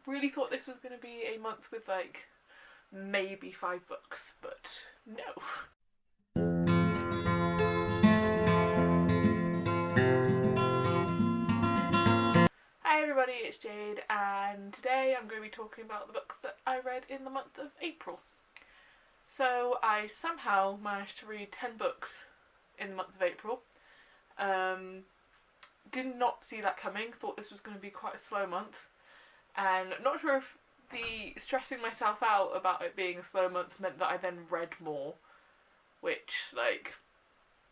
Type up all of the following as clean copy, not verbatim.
really thought this was going to be a month with like maybe 5 books, but no. Hi everybody, it's Jade, and today I'm going to be talking about the books that I read in the month of April. So I somehow managed to read 10 books in the month of April. Did not see that coming, thought this was going to be quite a slow month, and not sure if the stressing myself out about it being a slow month meant that I then read more, which, like,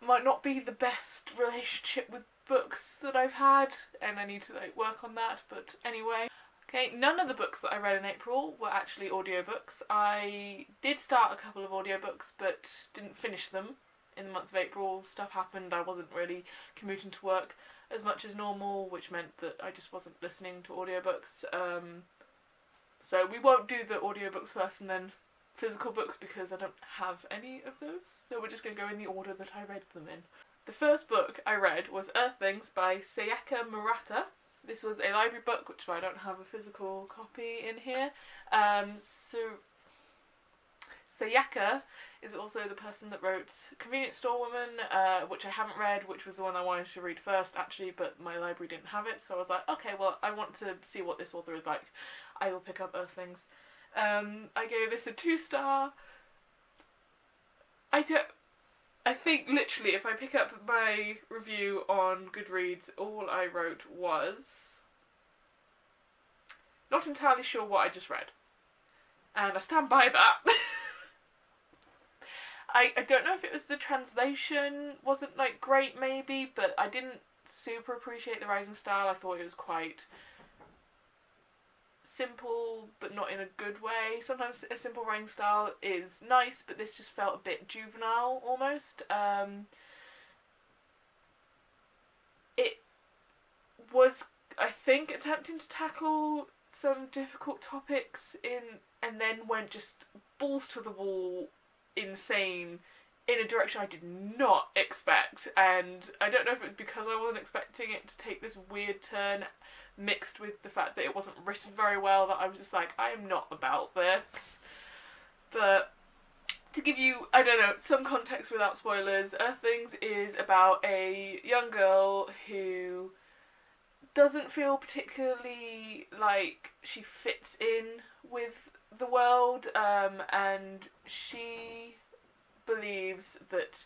might not be the best relationship with books that I've had, and I need to, like, work on that, but anyway. Okay, none of the books that I read in April were actually audiobooks. I did start a couple of audiobooks, but didn't finish them in the month of April. Stuff happened, I wasn't really commuting to work as much as normal, which meant that I just wasn't listening to audiobooks. So we won't do the audiobooks first and then physical books because I don't have any of those. So we're just going to go in the order that I read them in. The first book I read was Earthlings by Sayaka Morata. This was a library book, which is why I don't have a physical copy in here. So Sayaka is also the person that wrote Convenience Store Woman, which I haven't read, which was the one I wanted to read first, actually, but my library didn't have it, so I was like, okay, well, I want to see what this author is like. I will pick up Earthlings. I gave this a 2-star. I think, literally, if I pick up my review on Goodreads, all I wrote was not entirely sure what I just read. And I stand by that. I don't know if it was the translation wasn't, like, great, maybe, but I didn't super appreciate the writing style. I thought it was quite simple, but not in a good way. Sometimes a simple writing style is nice, but this just felt a bit juvenile, almost. It was, I think, attempting to tackle some difficult topics and then went just balls to the wall insane in a direction I did not expect, and I don't know if it was because I wasn't expecting it to take this weird turn mixed with the fact that it wasn't written very well that I was just like, I am not about this. But to give you, I don't know, some context without spoilers, Earthlings is about a young girl who doesn't feel particularly like she fits in with the world, and she believes that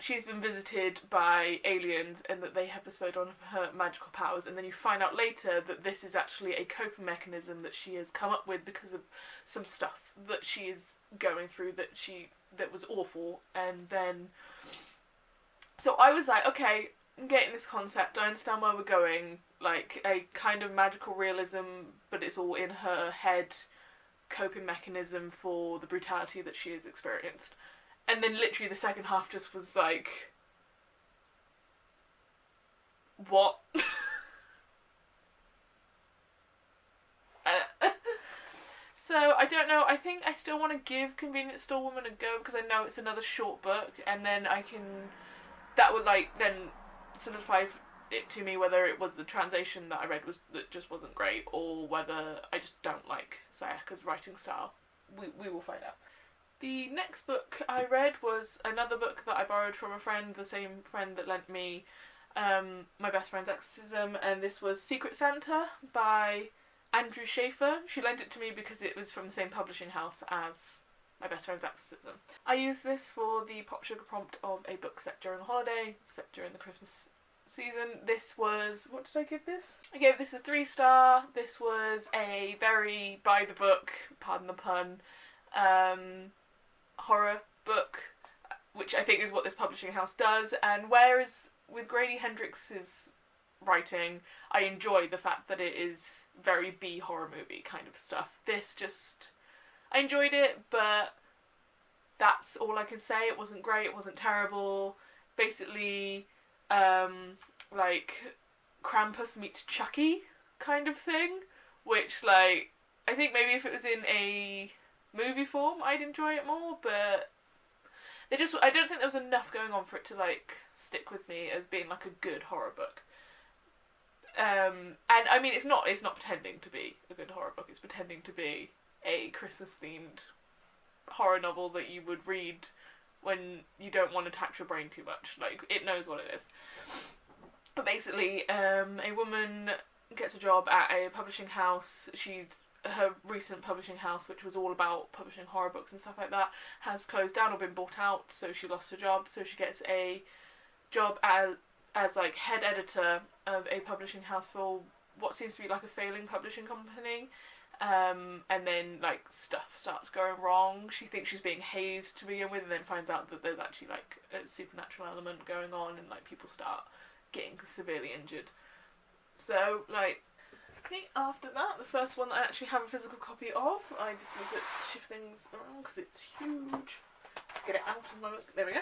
she's been visited by aliens and that they have bestowed on her magical powers, and then you find out later that this is actually a coping mechanism that she has come up with because of some stuff that she is going through that was awful. And then so I was like, okay, I'm getting this concept, I understand where we're going, like a kind of magical realism, but it's all in her head coping mechanism for the brutality that she has experienced. And then literally the second half just was like, what? So I don't know, I think I still want to give Convenience Store Woman a go because I know it's another short book, and then that would like then solidify it to me whether it was the translation that I read that just wasn't great, or whether I just don't like Sayaka's writing style. We will find out. The next book I read was another book that I borrowed from a friend, the same friend that lent me My Best Friend's Exorcism, and this was Secret Santa by Andrew Schaefer. She lent it to me because it was from the same publishing house as My Best Friend's Exorcism. I used this for the Pop Sugar prompt of a book set during a holiday, set during the Christmas season. This was, what did I give this? I gave this a 3-star. This was a very by the book, pardon the pun, horror book, which I think is what this publishing house does. And whereas with Grady Hendrix's writing, I enjoy the fact that it is very B horror movie kind of stuff. This just, I enjoyed it, but that's all I can say. It wasn't great, it wasn't terrible. Basically, like Krampus meets Chucky kind of thing, which, like, I think maybe if it was in a movie form I'd enjoy it more, but I don't think there was enough going on for it to, like, stick with me as being like a good horror book. And I mean, it's not pretending to be a good horror book. It's pretending to be a Christmas themed horror novel that you would read when you don't want to tax your brain too much. Like, it knows what it is. But basically, a woman gets a job at a publishing house. Her recent publishing house, which was all about publishing horror books and stuff like that, has closed down or been bought out, so she lost her job. So she gets a job as like head editor of a publishing house for what seems to be like a failing publishing company. And then like stuff starts going wrong. She thinks she's being hazed to begin with, and then finds out that there's actually like a supernatural element going on, and like people start getting severely injured. So like, I think after that, the first one that I actually have a physical copy of, I just want to shift things around because it's huge. Get it out of my book. There we go.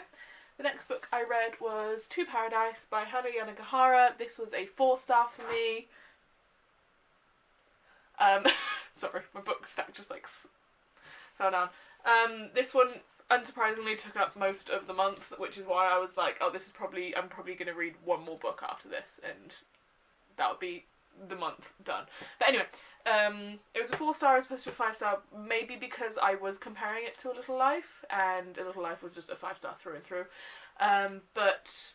The next book I read was To Paradise by Yanagihara. This was a 4-star for me. Sorry, my book stack just like fell down. This one unsurprisingly took up most of the month, which is why I was like, oh, I'm probably going to read one more book after this, and that would be the month done. But anyway, it was a 4-star as opposed to a 5-star, maybe because I was comparing it to A Little Life, and A Little Life was just a 5-star through and through. But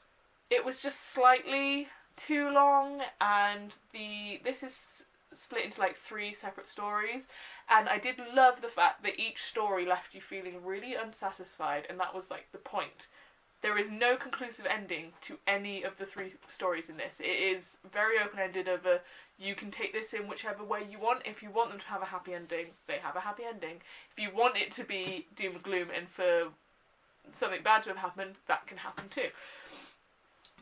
it was just slightly too long, and this is split into like 3 separate stories, and I did love the fact that each story left you feeling really unsatisfied, and that was like the point. There is no conclusive ending to any of the 3 stories in this. It is very open-ended over, you can take this in whichever way you want. If you want them to have a happy ending, they have a happy ending. If you want it to be doom and gloom and for something bad to have happened, that can happen too.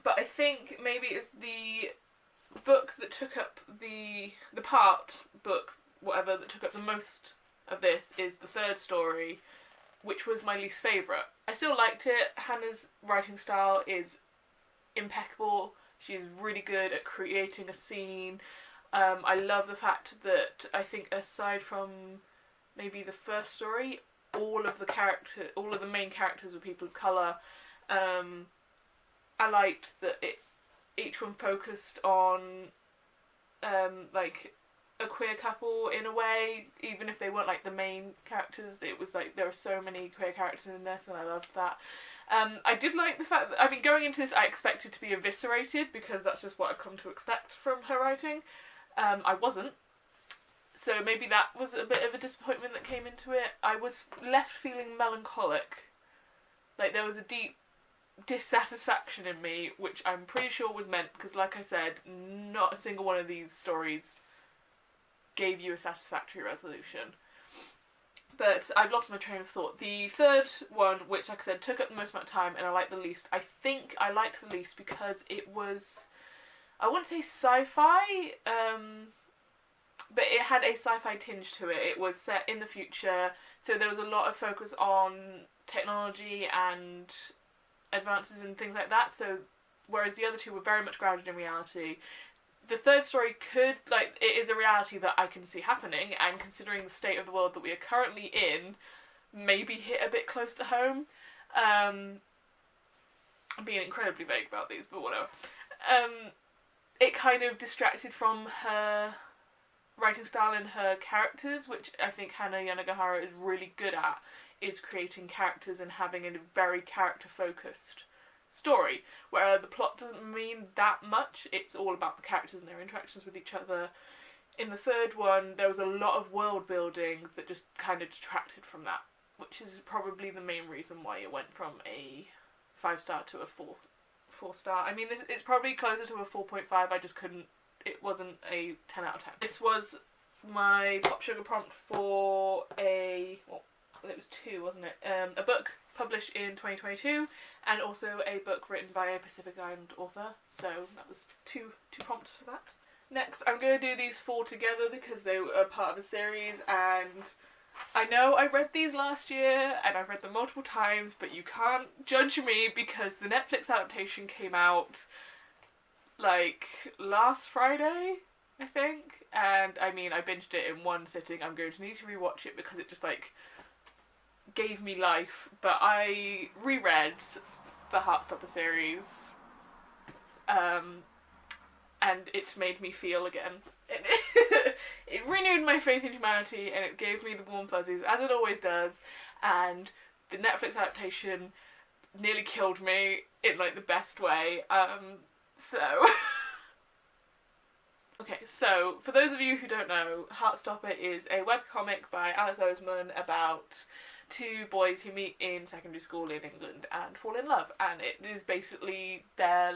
But I think maybe it's the book that took up the book, whatever, that took up the most of this is the 3rd story, which was my least favourite. I still liked it. Hannah's writing style is impeccable. She's really good at creating a scene. I love the fact that I think aside from maybe the first story, all of the main characters were people of colour. I liked that each one focused on like a queer couple in a way, even if they weren't like the main characters. It was like there were so many queer characters in this, and I loved that. I did like the fact that, I mean, going into this I expected to be eviscerated because that's just what I've come to expect from her writing. I wasn't. So maybe that was a bit of a disappointment that came into it. I was left feeling melancholic. Like there was a deep dissatisfaction in me, which I'm pretty sure was meant, because like I said, not a single one of these stories gave you a satisfactory resolution. But I've lost my train of thought. The 3rd one, which like I said took up the most amount of time and I liked the least, I think I liked the least because it was, I wouldn't say sci-fi, but it had a sci-fi tinge to it. It was set in the future, so there was a lot of focus on technology and advances and things like that, so whereas the other 2 were very much grounded in reality, the 3rd story it is a reality that I can see happening, and considering the state of the world that we are currently in, maybe hit a bit close to home. I'm being incredibly vague about these, but whatever. It kind of distracted from her writing style and her characters, which I think Hannah Yanagihara is really good at, is creating characters and having a very character-focused story, where the plot doesn't mean that much. It's all about the characters and their interactions with each other. In the 3rd one, there was a lot of world building that just kind of detracted from that, which is probably the main reason why it went from a 5-star to a 4-star. I mean, it's probably closer to a 4.5. I just couldn't. It wasn't a 10 out of 10. This was my Pop Sugar prompt for it was 2, wasn't it? A book published in 2022, and also a book written by a Pacific Island author. So that was two prompts for that. Next, I'm going to do these 4 together because they were part of a series, and I know I read these last year, and I've read them multiple times, but you can't judge me because the Netflix adaptation came out like last Friday, I think, and I mean, I binged it in one sitting. I'm going to need to rewatch it because it just like gave me life. But I reread the Heartstopper series, and and it made me feel again. It renewed my faith in humanity, and it gave me the warm fuzzies, as it always does, and the Netflix adaptation nearly killed me in, like, the best way. So... Okay, so, for those of you who don't know, Heartstopper is a webcomic by Alex Oseman about two boys who meet in secondary school in England and fall in love, and it is basically their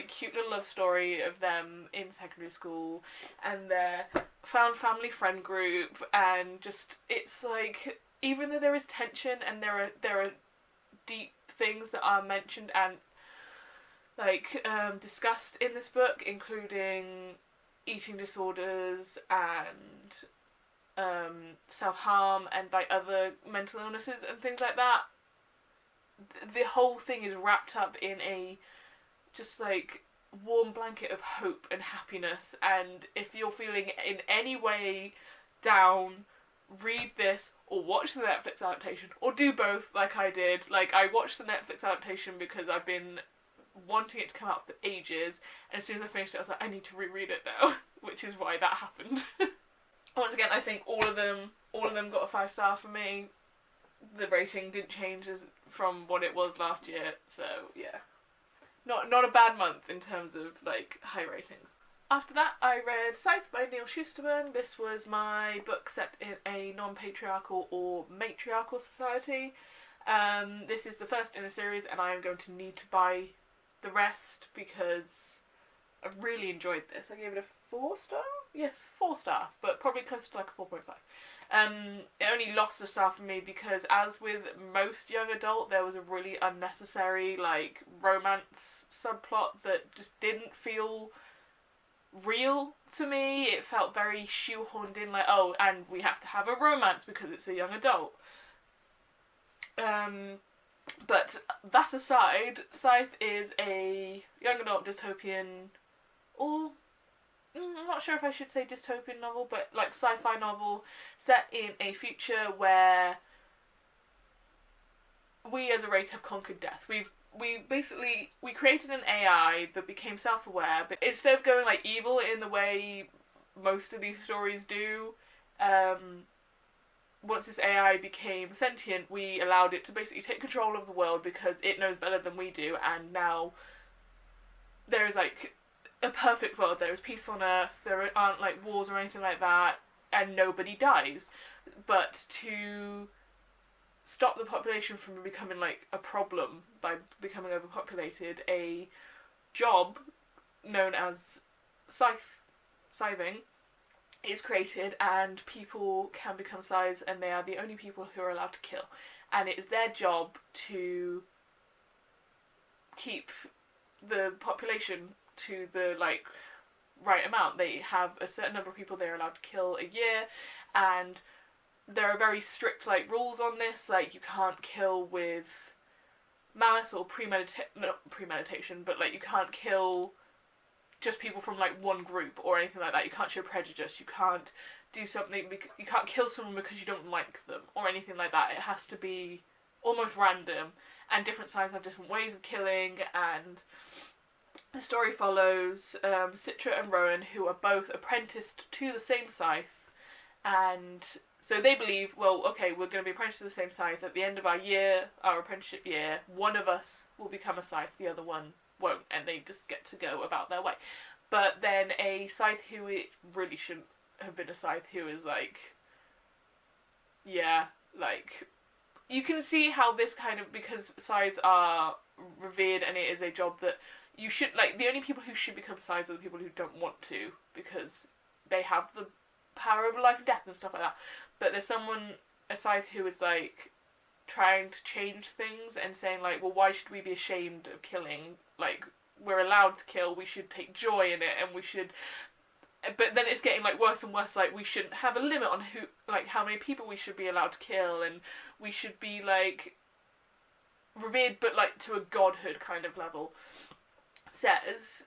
cute little love story of them in secondary school and their found family friend group, and just, it's like, even though there is tension and there are deep things that are mentioned and discussed in this book, including eating disorders and self-harm and other mental illnesses and things like that. The whole thing is wrapped up in a just warm blanket of hope and happiness, and if you're feeling in any way down, read this or watch the Netflix adaptation, or do both like I did. I watched the Netflix adaptation because I've been wanting it to come out for ages, and as soon as I finished it I was like, I need to reread it now, which is why that happened. Once again, I think all of them got a 5-star from me. The rating didn't change from what it was last year, so yeah. Not a bad month in terms of high ratings. After that, I read Scythe by Neil Schusterman. This was my book set in a non-patriarchal or matriarchal society. This is the first in a series, and I am going to need to buy the rest because I really enjoyed this. I gave it a 4-star? Yes, 4-star, but probably close to a 4.5. It only lost a star for me because, as with most young adult, there was a really unnecessary romance subplot that just didn't feel real to me. It felt very shoehorned in, oh, and we have to have a romance because it's a young adult. But that aside, Scythe is a young adult dystopian, or I'm not sure if I should say dystopian novel, but sci-fi novel set in a future where we as a race have conquered death. We created an AI that became self-aware, but instead of going evil in the way most of these stories do, once this AI became sentient, we allowed it to basically take control of the world because it knows better than we do, and now there is a perfect world. There is peace on Earth, there aren't wars or anything like that, and nobody dies. But to stop the population from becoming a problem by becoming overpopulated, a job known as scything is created, and people can become scythes, and they are the only people who are allowed to kill. And it is their job to keep the population to the right amount. They have a certain number of people they're allowed to kill a year, and there are very strict rules on this. You can't kill with malice or not premeditation, but you can't kill just people from one group or anything like that. You can't show prejudice. You can't do something. You can't kill someone because you don't like them or anything like that. It has to be almost random, and different sides have different ways of killing. And the story follows Citra and Rowan, who are both apprenticed to the same scythe, and so they believe, well, okay, we're going to be apprenticed to the same scythe. At the end of our apprenticeship year, one of us will become a scythe, the other one won't, and they just get to go about their way. But then a scythe who it really shouldn't have been a scythe, who is you can see how this kind of, because scythes are revered and it is a job that you should, the only people who should become scythes are the people who don't want to, because they have the power over life and death and stuff like that. But there's a scythe who is trying to change things and saying well, why should we be ashamed of killing? We're allowed to kill, we should take joy in it, and we should. But then it's getting worse and worse. We shouldn't have a limit on who, how many people we should be allowed to kill, and we should be revered, but to a godhood kind of level. Says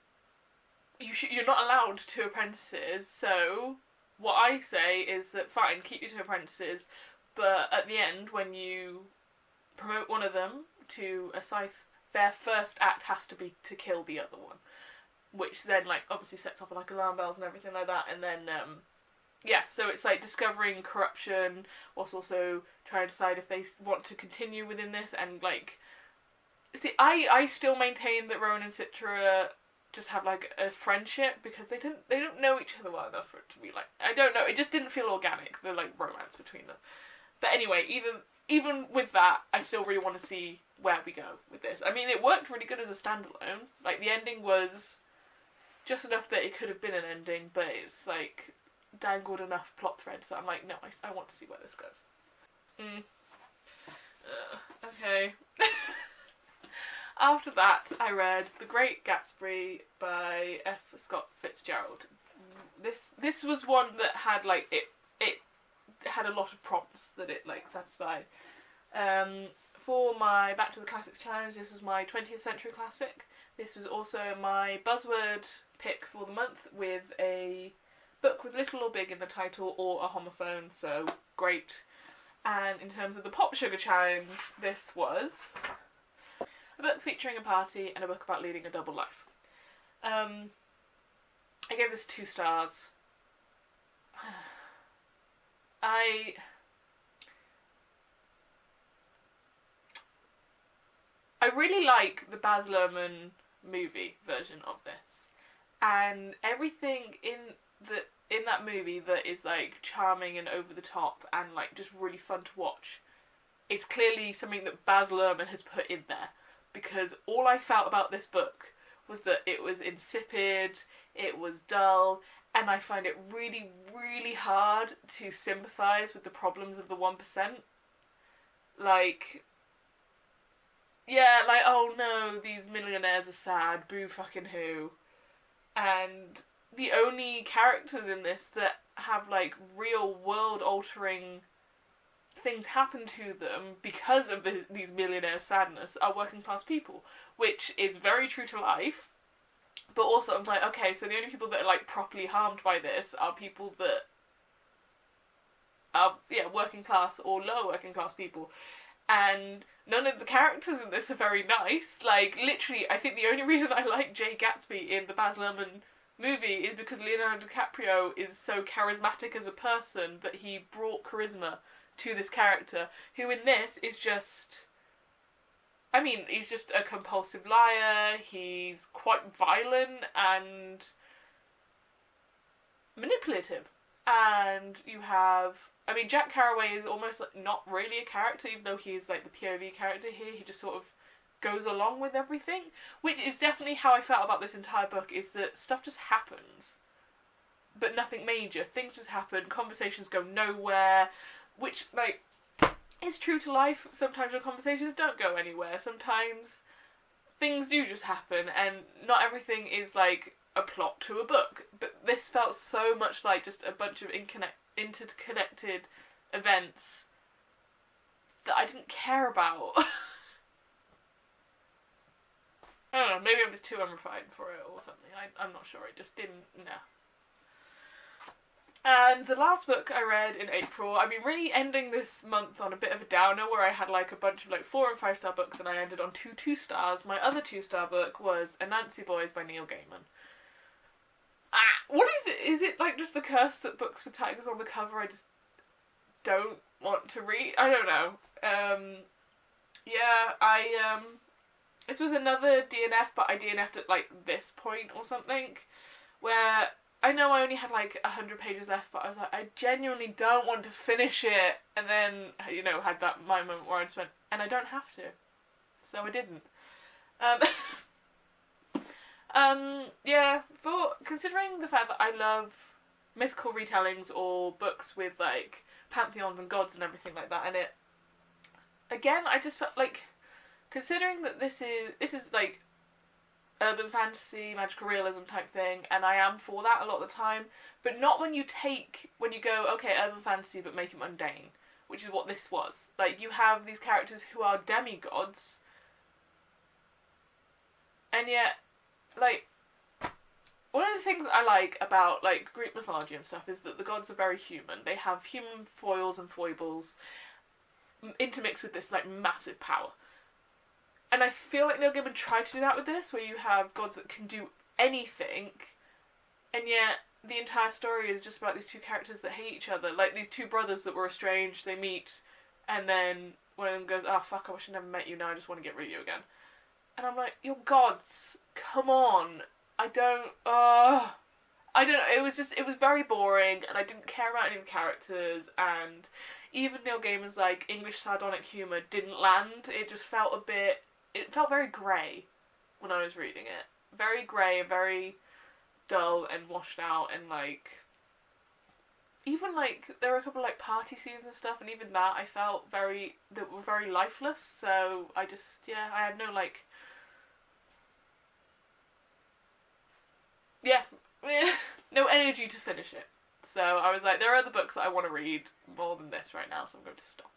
you're not allowed 2 apprentices. So what I say is that fine, keep your 2 apprentices, but at the end, when you promote one of them to a scythe, their first act has to be to kill the other one. which then, like, obviously sets off, like, alarm bells and everything like that, and then, yeah, so it's, like, discovering corruption, whilst also trying to decide if they want to continue within this, and, like, see, I still maintain that Rowan and Citra just have, like, a friendship, because they don't know each other well enough for it to be, like, I don't know, it just didn't feel organic, the, like, romance between them. But anyway, even with that, I still really want to see where we go with this. I mean, it worked really good as a standalone. Like, the ending was just enough that it could have been an ending, but it's, like, dangled enough plot threads that I'm like, no, I want to see where this goes. Okay. After that, I read The Great Gatsby by F. Scott Fitzgerald. This was one that had, like, it had a lot of prompts that it, like, satisfied. For my Back to the Classics challenge, this was my 20th century classic. This was also my buzzword pick for the month, with a book with little or big in the title or a homophone, so great. And in terms of the Pop Sugar challenge, this was a book featuring a party and a book about leading a double life. I gave this 2 stars. I really like the Baz Luhrmann movie version of this, and everything in that movie that is, like, charming and over the top and, like, just really fun to watch is clearly something that Baz Luhrmann has put in there, because all I felt about this book was that it was insipid, it was dull, and I find it really, really hard to sympathise with the problems of the 1%. Like, yeah, like, oh no, these millionaires are sad, boo fucking who. And the only characters in this that have, like, real world-altering things happen to them because of these millionaires' sadness are working class people, which is very true to life. But also, I'm like, okay, so the only people that are, like, properly harmed by this are people that are, yeah, working class or lower working class people. And none of the characters in this are very nice. Like, literally, I think the only reason I like Jay Gatsby in the Baz Luhrmann movie is because Leonardo DiCaprio is so charismatic as a person that he brought charisma to this character, who in this is just... I mean, he's just a compulsive liar, he's quite violent and manipulative. And you have... I mean, Jack Carraway is almost, like, not really a character, even though he's, like, the POV character here. He just sort of goes along with everything, which is definitely how I felt about this entire book, is that stuff just happens, but nothing major. Things just happen, conversations go nowhere, which, like, is true to life. Sometimes your conversations don't go anywhere. Sometimes things do just happen, and not everything is, like, a plot to a book. But this felt so much like just a bunch of interconnected events that I didn't care about. I don't know, maybe I'm just too unrefined for it or something. I'm not sure. It just didn't... Nah. And the last book I read in April, I mean, really ending this month on a bit of a downer, where I had, like, a bunch of, like, 4 and 5 star books, and I ended on 2 2-stars. My other 2-star book was Anansi Boys by Neil Gaiman. What is it? Is it, like, just a curse that books with tigers on the cover I just don't want to read? I don't know. Yeah, this was another DNF, but I DNF'd at, like, this point or something, where I know I only had, like, 100 pages left, but I was like, I genuinely don't want to finish it, and then, you know, had that moment where I just went, and I don't have to. So I didn't. Yeah, for considering the fact that I love mythical retellings or books with, like, pantheons and gods and everything like that in it, again, I just felt like, considering that this is like urban fantasy, magical realism type thing, and I am for that a lot of the time, but not when you go, okay, urban fantasy, but make it mundane, which is what this was. Like, you have these characters who are demigods, and yet, like, one of the things I like about, like, Greek mythology and stuff is that the gods are very human. They have human foils and foibles intermixed with this, like, massive power. And I feel like Neil Gaiman tried to do that with this, where you have gods that can do anything, and yet the entire story is just about these two characters that hate each other. Like, these two brothers that were estranged, they meet, and then one of them goes, oh fuck, I wish I never met you, now I just want to get rid of you again. And I'm like, you're gods, come on. I don't know, it was very boring, and I didn't care about any of the characters, and even Neil Gaiman's, like, English sardonic humour didn't land. It just felt it felt very grey when I was reading it. Very grey and very dull and washed out, and like, even like there were a couple of like party scenes and stuff, and even that I felt that were very lifeless. So I had no like, no energy to finish it. So I was like, there are other books that I want to read more than this right now, so I'm going to stop.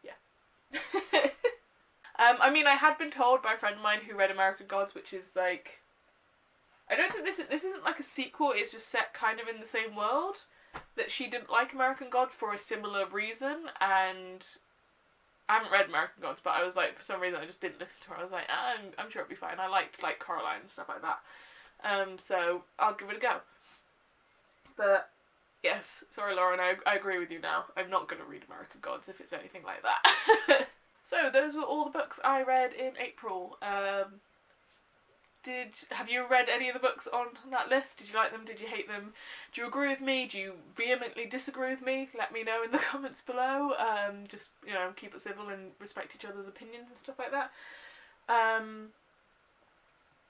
Yeah. I mean, I had been told by a friend of mine who read American Gods, which is like, I don't think this isn't like a sequel, it's just set kind of in the same world, that she didn't like American Gods for a similar reason, and I haven't read American Gods, but I was like, for some reason I just didn't listen to her. I was like, I'm sure it'll be fine. I liked like Coraline and stuff like that. So I'll give it a go. But yes, sorry Lauren, I agree with you now. I'm not going to read American Gods if it's anything like that. So those were all the books I read in April. Have you read any of the books on that list? Did you like them? Did you hate them? Do you agree with me? Do you vehemently disagree with me? Let me know in the comments below. Just, keep it civil and respect each other's opinions and stuff like that.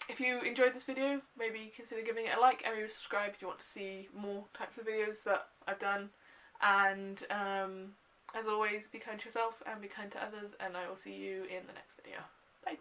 If you enjoyed this video, maybe consider giving it a like and maybe subscribe if you want to see more types of videos that I've done. And as always, be kind to yourself and be kind to others, and I will see you in the next video. Bye.